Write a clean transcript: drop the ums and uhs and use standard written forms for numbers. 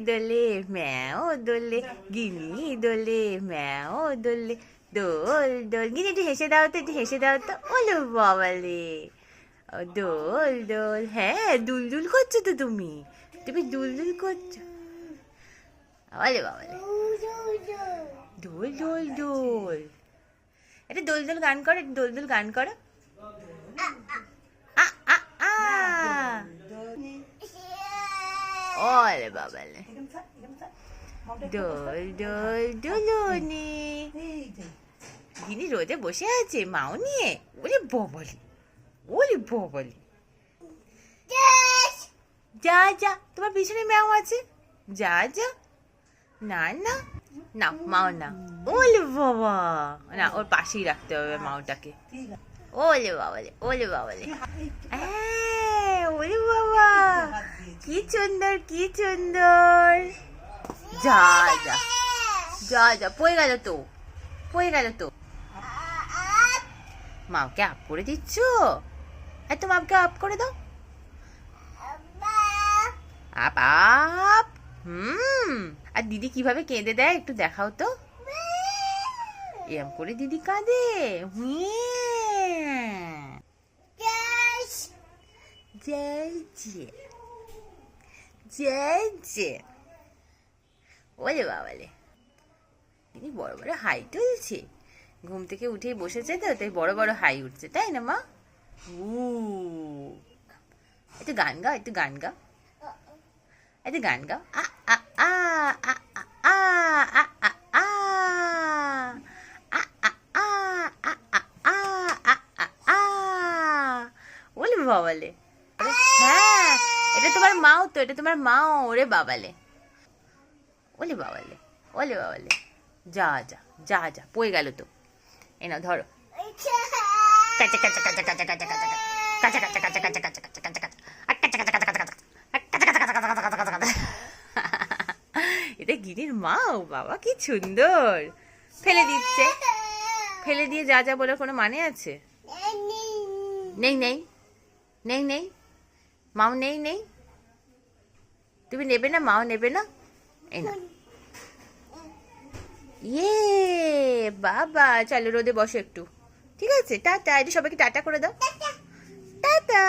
দোলে ম্যাও দোলে, গিনি দোলে ম্যাও দোলে, দোল দোল। গিনি একটু হেসে দাও তো, একটু হেসে দাও তো। ওলো বাবালে, দোল দোল। হ্যাঁ দুল দুল করছো তো তুমি, তুমি দুল দুল করছো। ওলে বাবালে, দোল দোল দোল। এটা দোল দোল গান করো, দোল দোল গান করো। আ আ আ ওলে বাবালে, দোল দোল দুলুনি। গিনি রোদে বসে আছে মাও নিয়ে। ওরে বাবালে, ওরে বাবালে। যা যা, তোমার পিছনে ম্যাও আছে, যা যা। না না না, মাও না। ওলে বাবা, না ওর পাশেই রাখতে হবে মাওটাকে। ওলে বাবালে, ওলে বাবালে। হ্যাঁ, ওলে বাবা, কি সুন্দর, কি সুন্দর। যা যা যা যা, পড়ে গেল তো, পড়ে গেল তো। মাকে আপ করে দিচ্ছ? এত মাপকে আপ করে দাও। Up up. আর দিদি কিভাবে কেঁদে দেয় একটু দেখাও তো। এরম করে দিদি কাঁদে। ওলে বাবালে, দিদি বড় বড় হাই তুলছে। ঘুম থেকে উঠেই বসেছে তো, তাই বড় বড় হাই উঠছে, তাই না মা? একটু গান গাও, একটু গান গাও, একটু গান গাও। আ আ আ আ আ আ আ আ ওলে বাবালে। হ্যাঁ, এটা তোমার মাও তো, এটা তোমার মাও। ওরে বাবালে, ওলে বাবালে, ওলে বাবালে। যা যা যা যা, পড়ে গেল তো। এ না ধরো। কাচা কাচা কাচা কাচা কাচা কাচা কাচা কাচা কাচা কাচা কাচা কাচা কাচা কাচা এটা গিরির মাও। বাবা কি সুন্দর। ফেলে দিচ্ছে, ফেলে দিয়ে যা যা বলার কোনো মানে আছে? নেই নেই নেই নেই, মাও নেই নেই। তুমি নেবে না, মাও নেবে না। এই না। ইয়ে বাবা, চলো রোদে বসো একটু। ঠিক আছে, টাটা। এটা সবাইকে টাটা করে দাও। টাটা।